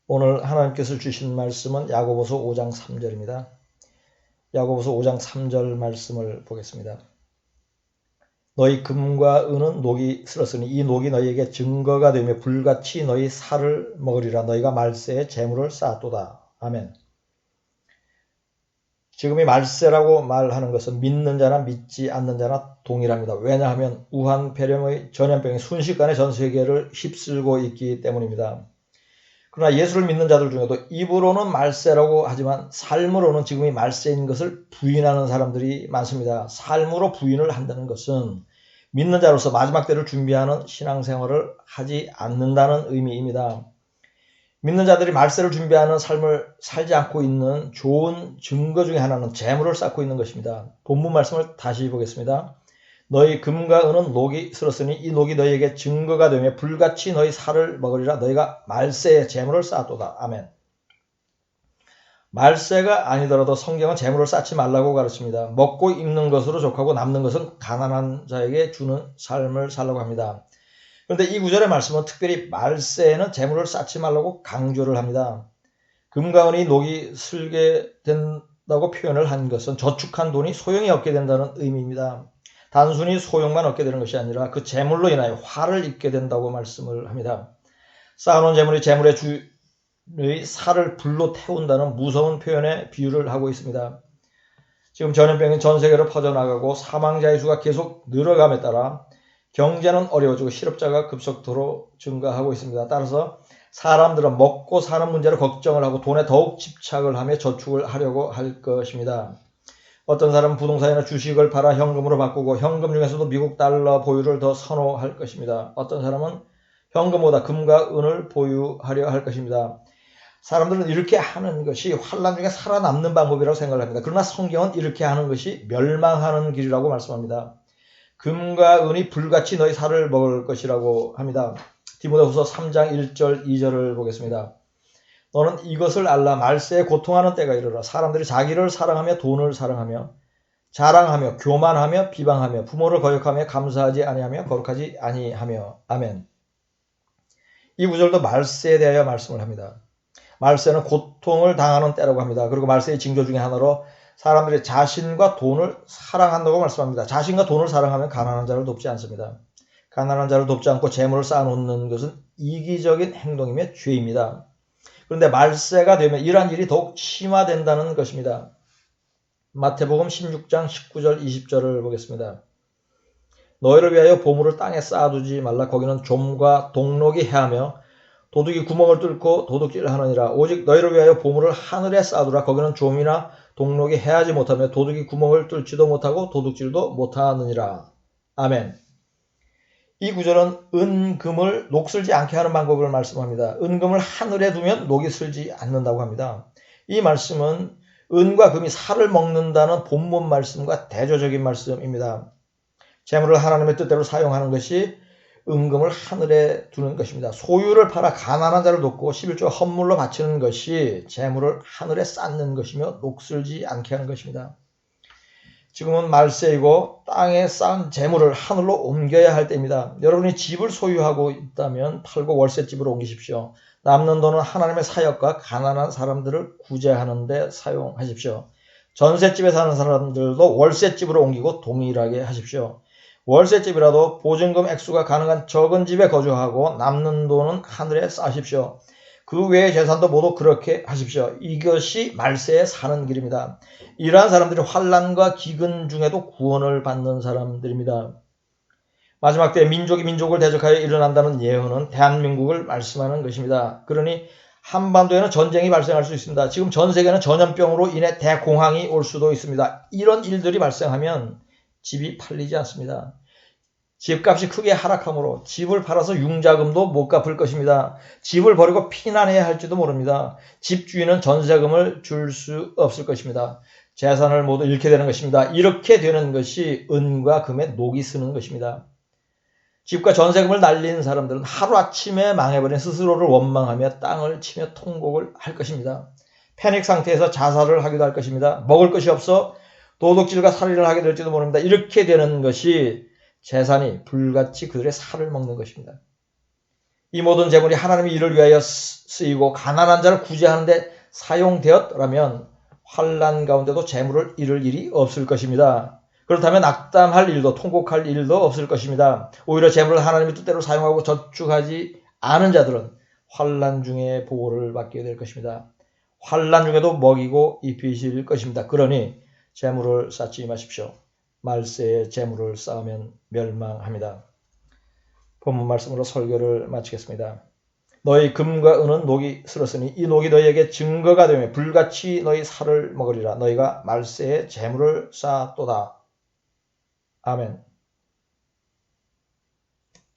오늘 하나님께서 주신 말씀은 야고보서 5장 3절입니다. 야고보서 5장 3절 말씀을 보겠습니다. 너희 금과 은은 녹이 슬었으니 이 녹이 너희에게 증거가 되며 불같이 너희 살을 먹으리라. 너희가 말세에 재물을 쌓았도다. 아멘. 지금 이 말세라고 말하는 것은 믿는 자나 믿지 않는 자나 동일합니다. 왜냐하면 우한 폐렴의 전염병이 순식간에 전 세계를 휩쓸고 있기 때문입니다. 그러나 예수를 믿는 자들 중에도 입으로는 말세라고 하지만 삶으로는 지금이 말세인 것을 부인하는 사람들이 많습니다. 삶으로 부인을 한다는 것은 믿는 자로서 마지막 때를 준비하는 신앙생활을 하지 않는다는 의미입니다. 믿는 자들이 말세를 준비하는 삶을 살지 않고 있는 좋은 증거 중에 하나는 재물을 쌓고 있는 것입니다. 본문 말씀을 다시 보겠습니다. 너희 금과 은은 녹이 슬었으니 이 녹이 너희에게 증거가 되며 불같이 너희 살을 먹으리라. 너희가 말세에 재물을 쌓았도다. 아멘. 말세가 아니더라도 성경은 재물을 쌓지 말라고 가르칩니다. 먹고 입는 것으로 족하고 남는 것은 가난한 자에게 주는 삶을 살라고 합니다. 그런데 이 구절의 말씀은 특별히 말세에는 재물을 쌓지 말라고 강조를 합니다. 금과 은이 녹이 슬게 된다고 표현을 한 것은 저축한 돈이 소용이 없게 된다는 의미입니다. 단순히 소용만 얻게 되는 것이 아니라 그 재물로 인하여 화를 입게 된다고 말씀을 합니다. 쌓아놓은 재물이 재물의 주의 살을 불로 태운다는 무서운 표현의 비유를 하고 있습니다. 지금 전염병이 전 세계로 퍼져나가고 사망자의 수가 계속 늘어감에 따라 경제는 어려워지고 실업자가 급속도로 증가하고 있습니다. 따라서 사람들은 먹고 사는 문제로 걱정을 하고 돈에 더욱 집착을 하며 저축을 하려고 할 것입니다. 어떤 사람은 부동산이나 주식을 팔아 현금으로 바꾸고 현금 중에서도 미국 달러 보유를 더 선호할 것입니다. 어떤 사람은 현금보다 금과 은을 보유하려 할 것입니다. 사람들은 이렇게 하는 것이 환난 중에 살아남는 방법이라고 생각을 합니다. 그러나 성경은 이렇게 하는 것이 멸망하는 길이라고 말씀합니다. 금과 은이 불같이 너희 살을 먹을 것이라고 합니다. 디모데후서 3장 1절 2절을 보겠습니다. 너는 이것을 알라. 말세에 고통하는 때가 이르라. 사람들이 자기를 사랑하며 돈을 사랑하며 자랑하며 교만하며 비방하며 부모를 거역하며 감사하지 아니하며 거룩하지 아니하며. 아멘. 이 구절도 말세에 대하여 말씀을 합니다. 말세는 고통을 당하는 때라고 합니다. 그리고 말세의 징조 중에 하나로 사람들이 자신과 돈을 사랑한다고 말씀합니다. 자신과 돈을 사랑하면 가난한 자를 돕지 않습니다. 가난한 자를 돕지 않고 재물을 쌓아놓는 것은 이기적인 행동이며 죄입니다. 그런데 말세가 되면 이러한 일이 더욱 심화된다는 것입니다. 마태복음 16장 19절 20절을 보겠습니다. 너희를 위하여 보물을 땅에 쌓아두지 말라. 거기는 좀과 동록이 해하며 도둑이 구멍을 뚫고 도둑질을 하느니라. 오직 너희를 위하여 보물을 하늘에 쌓아두라. 거기는 좀이나 동록이 해하지 못하며 도둑이 구멍을 뚫지도 못하고 도둑질도 못하느니라. 아멘. 이 구절은 은금을 녹슬지 않게 하는 방법을 말씀합니다. 은금을 하늘에 두면 녹이 슬지 않는다고 합니다. 이 말씀은 은과 금이 살을 먹는다는 본문 말씀과 대조적인 말씀입니다. 재물을 하나님의 뜻대로 사용하는 것이 은금을 하늘에 두는 것입니다. 소유를 팔아 가난한 자를 돕고 11조 헌물로 바치는 것이 재물을 하늘에 쌓는 것이며 녹슬지 않게 하는 것입니다. 지금은 말세이고 땅에 쌓은 재물을 하늘로 옮겨야 할 때입니다. 여러분이 집을 소유하고 있다면 팔고 월세집으로 옮기십시오. 남는 돈은 하나님의 사역과 가난한 사람들을 구제하는 데 사용하십시오. 전셋집에 사는 사람들도 월세집으로 옮기고 동일하게 하십시오. 월세집이라도 보증금 액수가 가능한 적은 집에 거주하고 남는 돈은 하늘에 쌓으십시오. 그 외의 재산도 모두 그렇게 하십시오. 이것이 말세에 사는 길입니다. 이러한 사람들이 환난과 기근 중에도 구원을 받는 사람들입니다. 마지막 때 민족이 민족을 대적하여 일어난다는 예언은 대한민국을 말씀하는 것입니다. 그러니 한반도에는 전쟁이 발생할 수 있습니다. 지금 전 세계는 전염병으로 인해 대공황이 올 수도 있습니다. 이런 일들이 발생하면 집이 팔리지 않습니다. 집값이 크게 하락하므로 집을 팔아서 융자금도 못 갚을 것입니다. 집을 버리고 피난해야 할지도 모릅니다. 집주인은 전세금을 줄 수 없을 것입니다. 재산을 모두 잃게 되는 것입니다. 이렇게 되는 것이 은과 금의 녹이 쓰는 것입니다. 집과 전세금을 날린 사람들은 하루아침에 망해버린 스스로를 원망하며 땅을 치며 통곡을 할 것입니다. 패닉 상태에서 자살을 하기도 할 것입니다. 먹을 것이 없어 도둑질과 살인을 하게 될지도 모릅니다. 이렇게 되는 것이 재산이 불같이 그들의 살을 먹는 것입니다. 이 모든 재물이 하나님의 일을 위하여 쓰이고 가난한 자를 구제하는 데 사용되었더라면 환난 가운데도 재물을 잃을 일이 없을 것입니다. 그렇다면 낙담할 일도 통곡할 일도 없을 것입니다. 오히려 재물을 하나님의 뜻대로 사용하고 저축하지 않은 자들은 환난 중에 보호를 받게 될 것입니다. 환난 중에도 먹이고 입히실 것입니다. 그러니 재물을 쌓지 마십시오. 말세에 재물을 쌓으면 멸망합니다. 본문 말씀으로 설교를 마치겠습니다. 너희 금과 은은 녹이 슬었으니 이 녹이 너희에게 증거가 되며 불같이 너희 살을 먹으리라. 너희가 말세에 재물을 쌓았도다. 아멘.